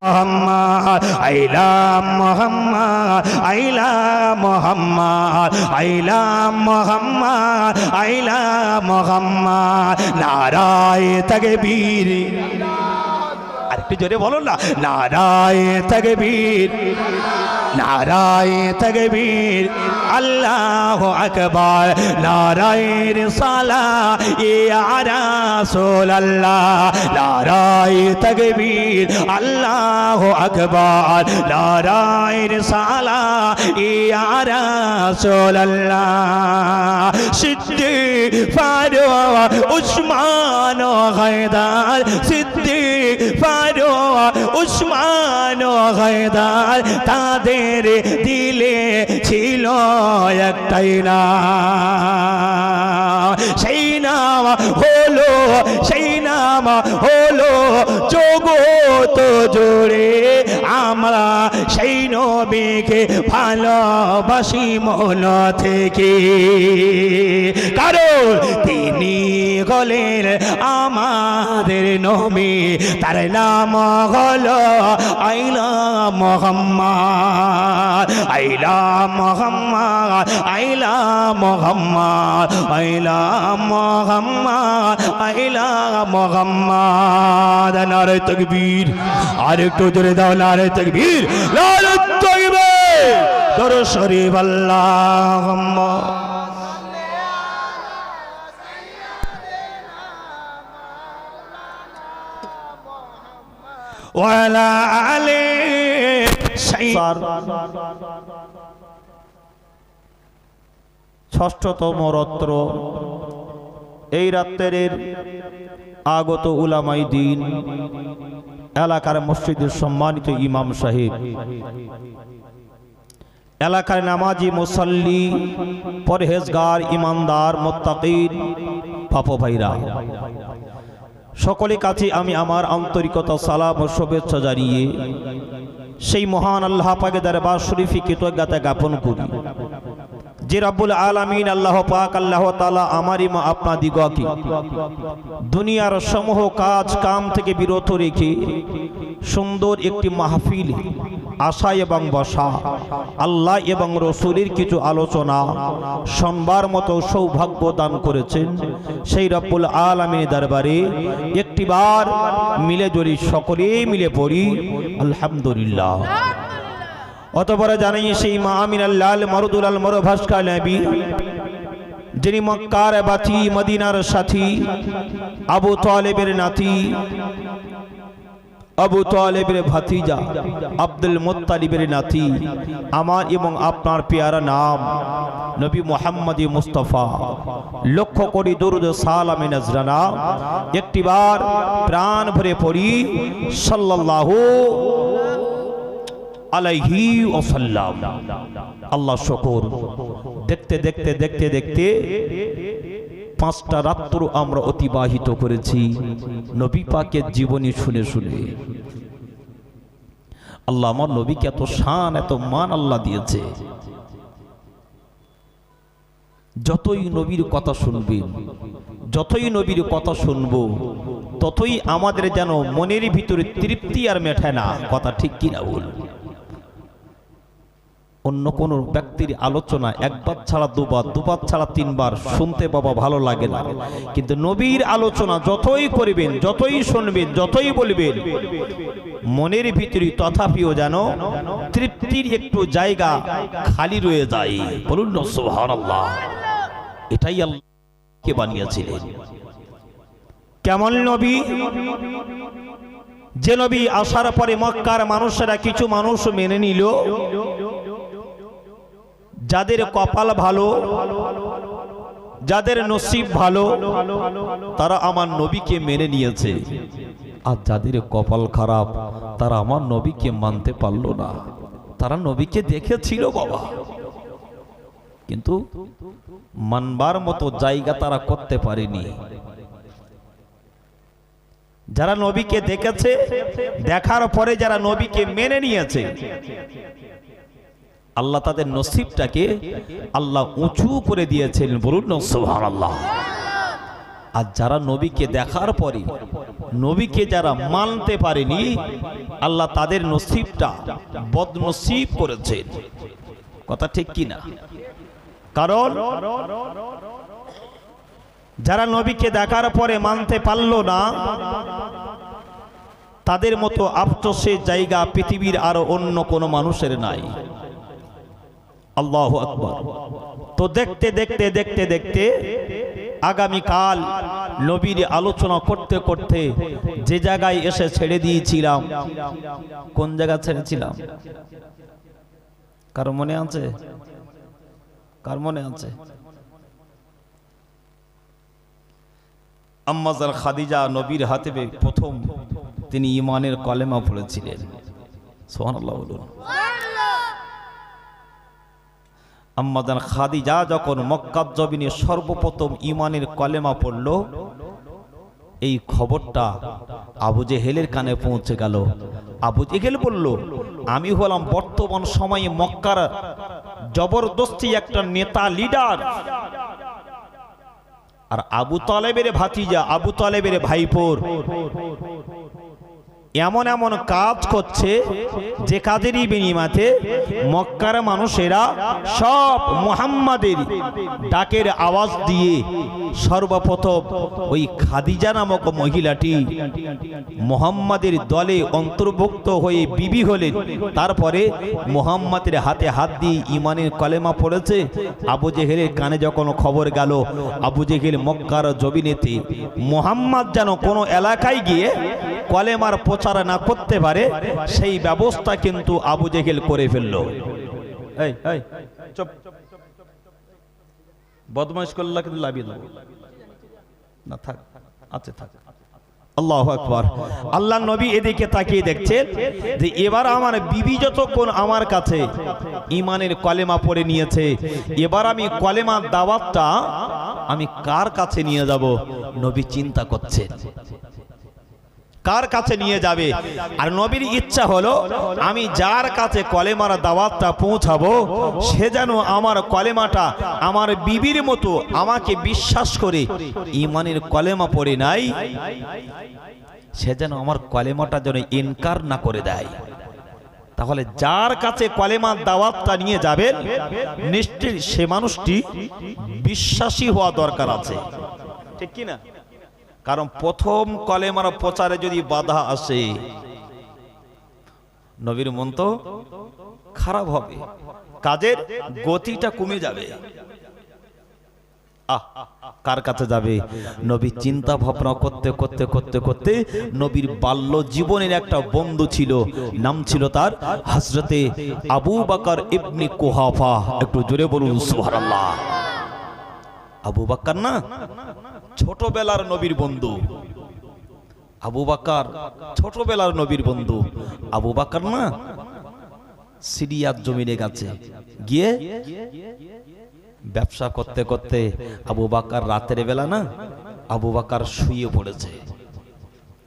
মুহাম্মদ আইলা মুহাম্মদ আইলা মুহাম্মদ আইলা মুহাম্মদ আইলা মুহাম্মদ নারায়ে তাকবীর আরেকটু জোরে বলো না নারায়ে তাকবীর নারায়ে তাকবীর আল্লাহু আকবার নারায়ে রিসালাত ইয়া রাসূলুল্লাহ নারায়ে তাকবীর আল্লাহু আকবার নারায়ে রিসালাত ইয়া রাসূলুল্লাহ সিদ্দিক ফারুক উসমান হায়দার সিদ্দিক ফারুক উসমান হায়দার তাদের দিলে ছিল একটাই নাম সেই নাম হলো জগত জুড়ে আমরা সেই নবীকে ভালোবাসি মন থেকে কারণ তিনি হলেন আমাদের নবী তার নাম হলো আইলা মুহাম্মদ আইলা মুহাম্মদ আইলা মুহাম্মদ আইলা মুহাম্মদ আইলা মুহাম্মদ নারে তাকবীর আরেকটু জোরে দাও নারে তাকবীর নারে তাকবীর দরুদ শরীফ আল্লাহুম্মা وعلى آل سيدنا ষষ্ঠতম রাত্র। এই রাত্রের আগত উলামাই দ্বীন, এলাকার মসজিদের সম্মানিত ইমাম সাহেব, এলাকার নামাজি মুসাল্লি, পরহেজগার, ইমানদার, মুত্তাকিন বাপু ভাইরা, সকলের কাছে আমি আমার আন্তরিকতা সালাম ও শুভেচ্ছা জানিয়ে সেই মহান আল্লাহ পাকের দরবার শরীফে কৃতজ্ঞতা জ্ঞাপন করি যে রব্বুল আলামিন আল্লাহ পাক আল্লাহ তাআলা আমারই মা আপনাদিগকে দুনিয়ার সমূহ কাজ কাম থেকে বিরত রেখে সুন্দর একটি মাহফিল আশা এবং বসা, আল্লাহ এবং রসুলের কিছু আলোচনা শুনবার মতো সৌভাগ্য দান করেছেন। সেই রব্বুল আলামিনের দরবারে একটিবার মিলে জড়ি সকলে মিলে পড়ি আলহামদুলিল্লাহ। অতঃপর জানাই সেই মা আমিনাল লাল মারুদুল আল মরভাসকা নবী, যিনি মক্কার বাতি মদিনার সাথী, আবু তালেবের নাতি, আবু তালেবের ভাতিজা, আব্দুল মুত্তালিবের নাতি, আমার এবং আপনার পেয়ারা নাম নবী মুহাম্মদ মুস্তাফা, লক্ষ কোটি দরুদ সালাম নজরানা একটিবার প্রাণ ভরে পড়ি সাল্লাল্লাহু আলাইহি ওয়াসাল্লাম। আল্লাহ শুকর। দেখতে দেখতে দেখতে দেখতে 5টা রাত্র আমরা অতিবাহিত করেছি নবী পাকের জীবনী শুনে শুনে। আল্লাহ আমার নবীকে এত শান এত মান আল্লাহ দিয়েছে। যতই নবীর কথা শুনবেন, যতই নবীর কথা শুনবো, ততই আমাদের যেন মনের ভিতরে তৃপ্তি আর মেটে না। কথা ঠিক কিনা বল? অন্য কোন ব্যক্তির আলোচনা একবার ছাড়া দুবার, দুবার ছাড়া তিনবার শুনতে বাবা ভালো লাগে না, কিন্তু নবীর আলোচনা যতই করবেন, যতই শুনবেন, যতই বলবেন, মনের ভিতরে তথাপিও যেন তৃপ্তির একটু জায়গা খালি রয়ে যায়। বলুন না সুবহানাল্লাহ। এটাই আল্লাহকে বানিয়েছিলেন। কেমন নবী? যে নবী আসার পরে মক্কার মানুষেরা কিছু মানুষ মেনে নিল, যাদের কপাল ভালো, যাদের নসিব ভালো, তারা আমার নবীকে মেনে নিয়েছে। আর যাদের কপাল খারাপ, তারা আমার নবীকে মানতে পারলো না। তারা নবীকে দেখেছিল বাবা, কিন্তু মানবার মতো জায়গা তারা করতে পারেনি। যারা নবীকে দেখেছে, দেখার পরে যারা নবীকে মেনে নিয়েছে, আল্লাহ তাদের নসিবটাকে আল্লাহ উঁচু করে দিয়েছেন। বলুন না সুবহানাল্লাহ। আর যারা নবীকে দেখার পরে নবীকে যারা মানতে পারেনি, আল্লাহ তাদের নসিবটা বদনসিব করেছেন। কথা ঠিক কিনা? কারণ যারা নবীকে দেখার পরে মানতে পারল না, তাদের মতো আফসোসের জায়গা পৃথিবীর আরো অন্য কোনো মানুষের নাই। আল্লাহু আকবার। তো দেখতে দেখতে দেখতে দেখতে আগামীকাল নবীর আলোচনা করতে করতে যে জায়গায় এসে ছেড়ে দিয়েছিলাম, কোন জায়গা ছেড়েছিলাম? কার মনে আছে? কার মনে আছে? আম্মা জান খাদিজা নবীর হাতে প্রথম তিনি ঈমানের কলেমা পড়েছিলেন। সুবহানাল্লাহ বলুন। আম্মা জান খাদিজা যখন মক্কার জমিনে সর্বপ্রথম ঈমানের কলেমা পড়ল, এই খবরটা আবু জেহেলের কানে পৌঁছে গেল। আবু জেহেল বলল, আমি হলাম বর্তমান সময়ে মক্কার জবরদস্তি একটা নেতা, লিডার। আর আবু তালেবের ভাতিজা, আবু তালেবের ভাইপোর এমন এমন কাজ করছে যে কাজেরই বিনিময়ে মক্কার মানুষেরা সব মুহাম্মাদের ডাকের আওয়াজ দিয়ে সর্বপ্রথম ওই খাদিজা নামক মহিলাটি মুহাম্মাদের দলে অন্তর্ভুক্ত হয়ে বিবি হলেন। তারপরে মুহাম্মাদের হাতে হাত দিয়ে ঈমানের কলেমা পড়েছে। আবু জেহেলের কানে যখন খবর গেল, আবু জেহেল মক্কার জমিনেতে মুহাম্মদ যেন কোনো এলাকায় গিয়ে কলেমার প্রচার না করতে পারে সেই ব্যবস্থা কিন্তু আবু জেহেল করে ফেললো। এই এই চুপ, বদমাইশ করলে কিন্তু লাভিয়ে দেবো না, থাক আছে থাক। আল্লাহু আকবার। আল্লাহ নবী এদিকে তাকিয়ে দেখছেন যে এবার আমার বিবি যতক্ষণ আমার কাছে ঈমানের কলেমা পড়ে নিয়েছে, এবার আমি কলেমার দাওয়াতটা আমি কার কাছে নিয়ে যাব? নবী চিন্তা করছেন কার কাছে নিয়ে যাবে। আর নবীর ইচ্ছা হলো আমি যার কাছে কলেমার দাওয়াতটা পৌঁছাবো সে যেন আমার কলেমাটা আমার বিবির মতো আমাকে বিশ্বাস করে ঈমানের কলেমা পড়ে নাই, সে যেন আমার কলেমাটা যেন ইনকার না করে দেয়। তাহলে যার কাছে কলেমার দাওয়াতটা নিয়ে যাবেন নিশ্চয়ই সে মানুষটি বিশ্বাসী হওয়া দরকার আছে, ঠিক কি না? কারণ প্রথম কলেমার প্রচারে যদি বাধা আসে নবীর মন তো খারাপ হবে, কাজের গতিটা কমে যাবে। কার কাছে যাবে? নবী চিন্তা ভাবনা করতে করতে করতে করতে নবীর বাল্য জীবনের একটা বন্ধু ছিল, নাম ছিল তার হযরতে আবু বকর ইবনে কুহাফা। একটু জোরে বলুন সুবহানাল্লাহ। আবু বকর না ছোটবেলার নবীর বন্ধু, আবু বকর ছোটবেলার নবীর বন্ধু। আবু বকর না সিরিয়ার জমিনে গেছে, গিয়ে ব্যবসা করতে করতে আবু বকর রাতের বেলা না আবু বকর শুয়ে পড়েছে।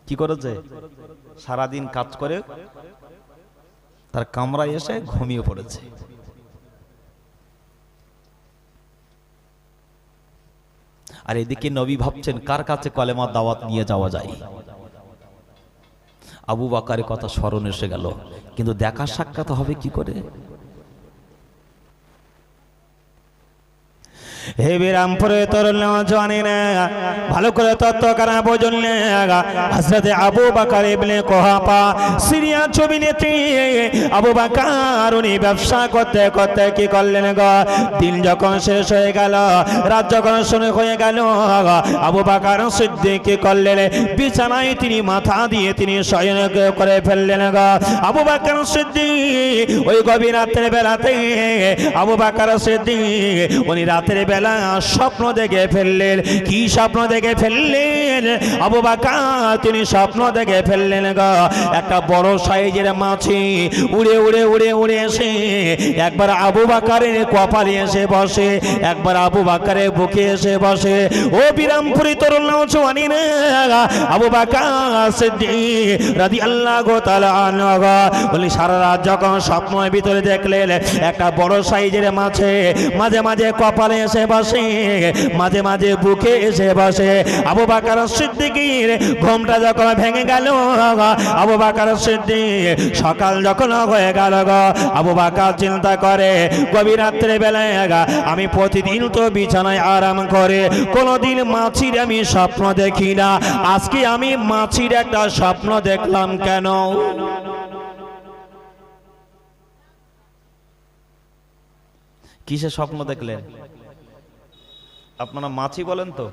কি করেছে? সারাদিন কাজ করে তার কামরায় এসে ঘুমিয়ে পড়েছে। আর এদিকে নবী ভাবছেন কার কাছে কলেমার দাওয়াত নিয়ে যাওয়া যায়। আবু বকরের কথা স্মরণ এসে গেল, কিন্তু দেখা সাক্ষাৎ হবে কি করে? হে বিরামপুরে তরুণ নওজওয়ানেরা, ভালো করে তত্ত্ব করা বুঝলে হযরত আবু বকর ইবনে কুহাফা সিরিয়া জমিনেতে আবু বকর উনি ব্যবসা করতে করতে কি করলেন গো, দিন যখন শেষ হয়ে গেল, রাত যখন শুরু হয়ে গেল, আবু বকর সিদ্দিক কি করলেন? বিছানায় তিনি মাথা দিয়ে তিনি শয়ন করে ফেললেন গো। আবু বকর সিদ্দিক ওই গভীর রাতের বেলাতে আবু বকর সিদ্দিক উনি রাতের বেলা স্বপ্ন দেখে ফেললেন। কি স্বপ্ন দেখে ফেললেন? আবু বকর তিনি স্বপ্ন দেখে ফেললেন গো, একটা বড় সাইজের মাছি উড়ে উড়ে উড়ে উড়ে এসে একবার আবু বকরের কপালে এসে বসে, একবার আবু বকরের বুকে এসে বসে। ও বিরামপুরি তরুণ নওজওয়ানেরা, আবু বকর সিদ্দিক রাদিয়াল্লাহু তাআলা আনহু বলি সারা রাত যখন স্বপ্নের ভিতরে দেখলেন একটা বড় সাইজের মাছে মাঝে মাঝে কপালে এসে বসে, মাঝে মাঝে বুকে এসে বসে। আবু বকর সিদ্দিকের ঘুমটা যখন ভেঙে গেল, আবু বকর সিদ্দিক সকাল যখন হয়ে গেল গো, আবু বকর চিন্তা করে গভীর রাত্রে বেলায় আমি প্রতিদিন তো বিছানায় আরাম করে কোনোদিন মাছির আমি স্বপ্ন দেখি না, আজকে আমি মাছির একটা স্বপ্ন দেখলাম কেন? কিসের স্বপ্ন দেখলেন? আপনারা মাছি বলেন তো?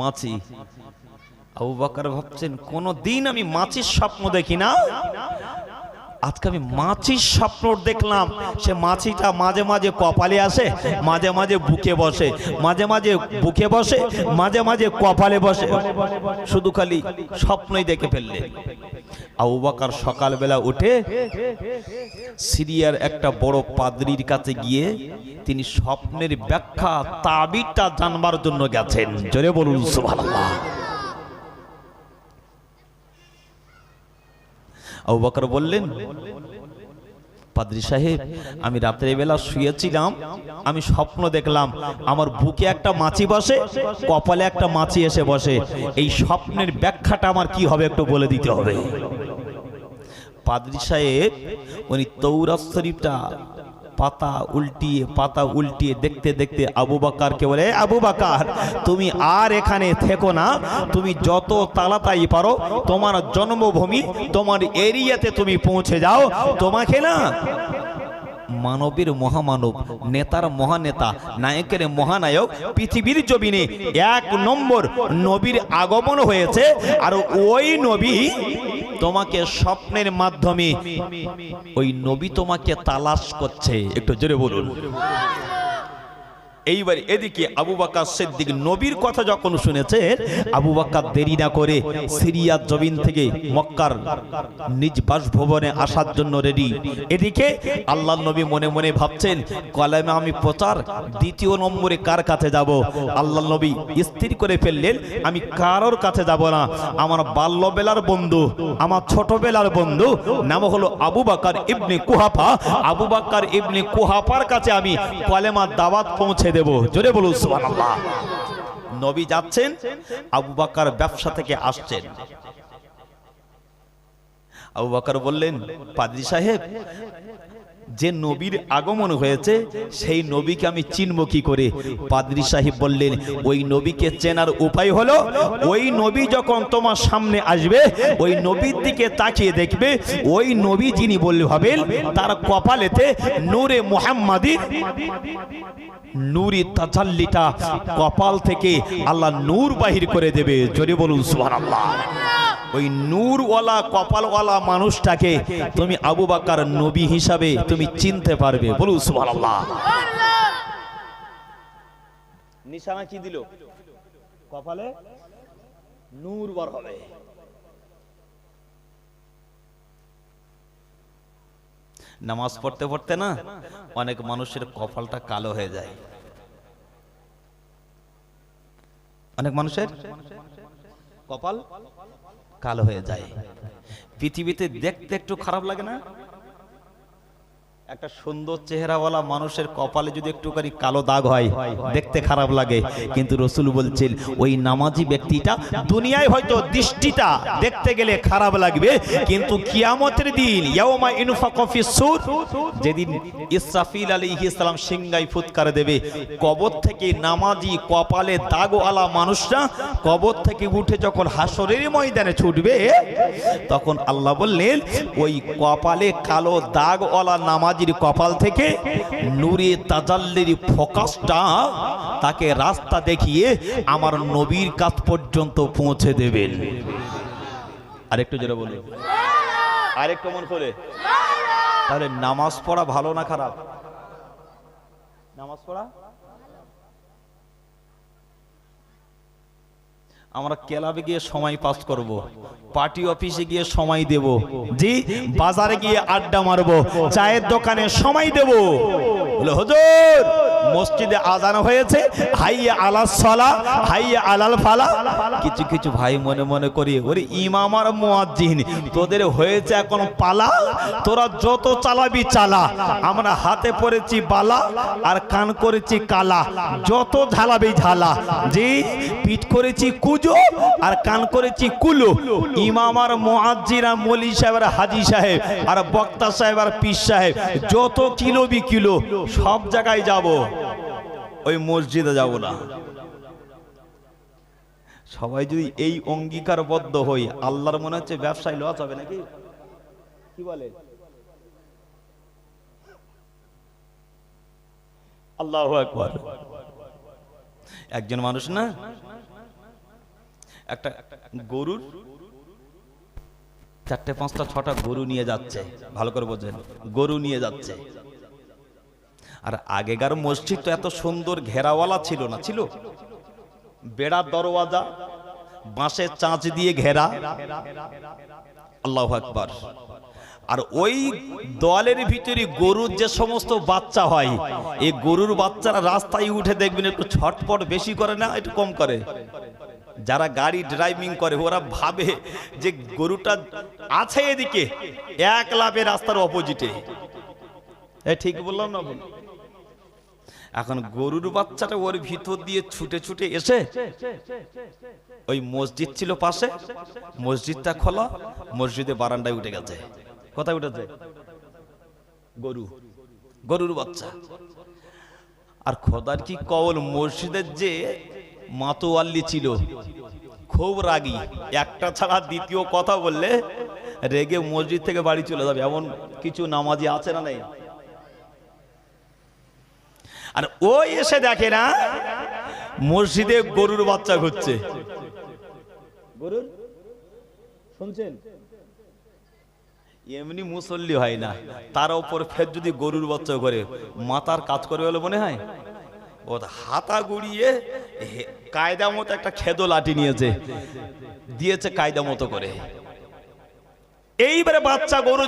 মাছি। আবু বকর ভাবছেন কোনদিন আমি মাছির স্বপ্ন দেখি না, আজকে আমি মাছির স্বপ্ন দেখলাম। সে মাছিটা মাঝে মাঝে কপালে আসে, মাঝে মাঝে বুকে বসে, মাঝে মাঝে বুকে বসে, মাঝে মাঝে কপালে বসে, শুধু খালি স্বপ্নই দেখে ফেললে। আবু বকর সকালবেলা উঠে সিরিয়ার একটা বড় পাদ্রীর কাছে গিয়ে তিনি স্বপ্নের ব্যাখ্যা তাবিরটা জানবার জন্য গেছেন। জোরে বলুন সুবহানাল্লাহ। আবু বকর বললেন, পাদ্রী সাহেব, আমি রাতের বেলা শুয়েছিলাম, আমি স্বপ্ন দেখলাম আমার বুকে একটা মাছি বসে, কপালে একটা মাছি এসে বসে, এই স্বপ্নের ব্যাখ্যাটা আমার কি হবে একটু বলে দিতে হবে। পাদ্রী সাহেব উনি তৌরাত শরীফটা পাতা উল্টিয়ে দেখতে দেখতে আবু বকরকে বলে, আবু বকর তুমি আর এখানে থেকো না, তুমি যত তাড়াতাড়ি পারো তোমার জন্মভূমি তোমার এরিয়াতে তুমি পৌঁছে যাও, তোমাকে না মানবের মহামানব, নেতার মহানেতা, নায়কের মহানায়ক, পৃথিবীর জমিনে 1 নম্বর নবীর আগমন হয়েছে। আর ওই নবী তোমাকে স্বপ্নের মাধ্যমে, ওই নবী তোমাকে তালাশ করছে। একটু জোরে বলুন। এইবার এদিকে আবু বকর সিদ্দিক নবীর কথা যখন শুনেছে, আবু বকর দেরি না করে সিরিয়ার জমিন থেকে মক্কার নিজ বাসভবনে আসার জন্য রেডি। এদিকে আল্লাহর নবী মনে মনে ভাবছেন, কলেমা আমি প্রচার, দ্বিতীয় নম্বরে কার কাছে যাব? আল্লাহর নবী স্থির করে ফেললেন, আমি কারোর কাছে যাব না। আমার বাল্যবেলার বন্ধু, আমার ছোটবেলার বন্ধু, নাম হলো আবু বকর ইবনে কুহাফা। আবু বকর ইবনে কুহাফার কাছে আমি কলেমার দাওয়াত পৌঁছে দেব। জোরে বলুন সুবহানাল্লাহ। নবী যাচ্ছেন, আবু বকর ব্যবসা থেকে আসছেন। আবু বকর বললেন, পাদ্রী সাহেব, যে নবীর আগমন হয়েছে সেই নবীকে আমি চিনব কি করে? পাদ্রী সাহেব বললেন, ওই নবীকে চেনার উপায় হলো, ওই নবী যখন তোমার সামনে আসবে, ওই নবীর দিকে তাকিয়ে দেখবে, ওই নবী যিনি বললে হবেন, তার কপালেতে নূরে মুহাম্মাদি, নূরি তাজাল্লিটা, কপাল থেকে আল্লাহ নূর বাহির করে দেবে। জোরে বলুন সুবহানাল্লাহ। ওই নূরওয়ালা কপালওয়ালা মানুষটাকে তুমি আবু বকর নবী হিসাবে তুমি চিনতে পারবে। বলুন সুবহানাল্লাহ। নিশানা কি দিল? কপালে নূর বার হবে। নামাজ পড়তে পড়তে না অনেক মানুষের কপালটা কালো হয়ে যায়। অনেক মানুষের কপাল কালো হয়ে যায়। পৃথিবীতে দেখতে একটু খারাপ লাগে না? একটা সুন্দর চেহারাওয়ালা মানুষের কপালে যদি একটুখানি কালো দাগ হয়, দেখতে খারাপ লাগে। কিন্তু রাসূল বলছেন, ওই নামাজি ব্যক্তিটা দুনিয়ায় হয়তো দৃষ্টিটা দেখতে গেলে খারাপ লাগবে, কিন্তু কিয়ামতের দিন ইয়াউমা ইনফাকু ফিস-সূর, যেদিন ইসরাফিল আলাইহিস সালাম সিংহায় ফুৎকার দেবে, কবর থেকে নামাজি কপালে দাগওয়ালা মানুষরা কবর থেকে উঠে যখন হাসরের ময়দানে ছুটবে, তখন আল্লাহ বললেন, ওই কপালে কালো দাগওয়ালা নামাজির কপাল থেকে নূরে তাজাল্লির ফোকাসটা তাকে রাস্তা দেখিয়ে আমার নবীর কাছ পর্যন্ত পৌঁছে দেবেন। আরেকটু জোরে বলুন, আরেকটু মন করে। তাহলে নামাজ পড়া ভালো না খারাপ? নামাজ পড়া, আমরা ক্লাবে গিয়ে সময় পাস করব, পার্টি অফিসে গিয়ে সময় দেব, জি বাজারে গিয়ে আড্ডা মারবো, চায়ের দোকানে সময় দেব। বলে হুজুর মসজিদে আজান হয়েছে, হাইয়া আলাস সালাহ, হাইয়া আলাল ফালাহ। কিছু কিছু ভাই মনে মনে করি, ওরে ইমাম আর মুয়াজ্জিন, তোদের হয়েছে এখন পালা, তোরা যত চালাবি চালা, আমরা হাতে পড়েছি বালা আর কান করেছি কালা, যত ঝালাবি ঝালা, জি পিঠ করেছি কুজো আর কান করেছি কুলো। ইমাম আর মুয়াজ্জিন আর মৌলী সাহেব আর হাজী সাহেব আর বক্তা সাহেব আর পীর সাহেব যত কিলো বি কিলো সব জায়গায় যাব, ওই মসজিদে যাব না। সবাই যদি এই অঙ্গীকারবদ্ধ হই, আল্লাহর মনে হচ্ছে ব্যবসায় লস হবে নাকি? কি বলে? আল্লাহু আকবার। একজন মানুষ না একটা গরুর 4টে 5টা 6টা গরু নিয়ে যাচ্ছে, ভালো করে বোঝেন, গরু নিয়ে যাচ্ছে। আর আগেকার মসজিদ তো এত সুন্দর ঘেরাওয়ালা ছিল না, ছিল বেড়ার দরওয়াজা, বাঁশের চাঁচ দিয়ে ঘেরা। আল্লাহু আকবার। আর ওই দলের ভিতরে গরুর যে সমস্ত বাচ্চা হয়, এই গরুর বাচ্চারা রাস্তায় উঠে দেখবেন একটু ছটপট বেশি করে না, একটু কম করে। যারা গাড়ি ড্রাইভিং করে ওরা ভাবে যে গরুটা আছে এদিকে, এক লাফে রাস্তার অপোজিটে। ঠিক বললাম না? বল। এখন গরুর বাচ্চাটা ওর ভিতর দিয়ে ছুটে ছুটে এসে, ওই মসজিদ ছিল পাশে, মসজিদটা খোলা, মসজিদে বারান্দায় উঠে গেছে। কোথায় উঠেছে? গরু, গরুর বাচ্চা। আর খোদার কি কওল, মসজিদের যে মাতোয়াল্লি ছিল খুব রাগী, একটা ছাড়া দ্বিতীয় কথা বললে রেগে মসজিদ থেকে বাড়ি চলে যাবে। এমন কিছু নামাজি আছে না? নেই? আর ও এসে দেখে না মসজিদে গরুর বাচ্চা ঘুরছে। গরুর শুনছেন, এমনি মুসল্লি হয় না, তার উপর ফের যদি গরুর বাচ্চা করে মাথার কাজ করবে বলে মনে হয়। ও হাতা গুড়িয়ে কায়দা মতো একটা খেদো লাঠি নিয়েছে, দিয়েছে কায়দা মতো করে। এইবারে বাচ্চা গরু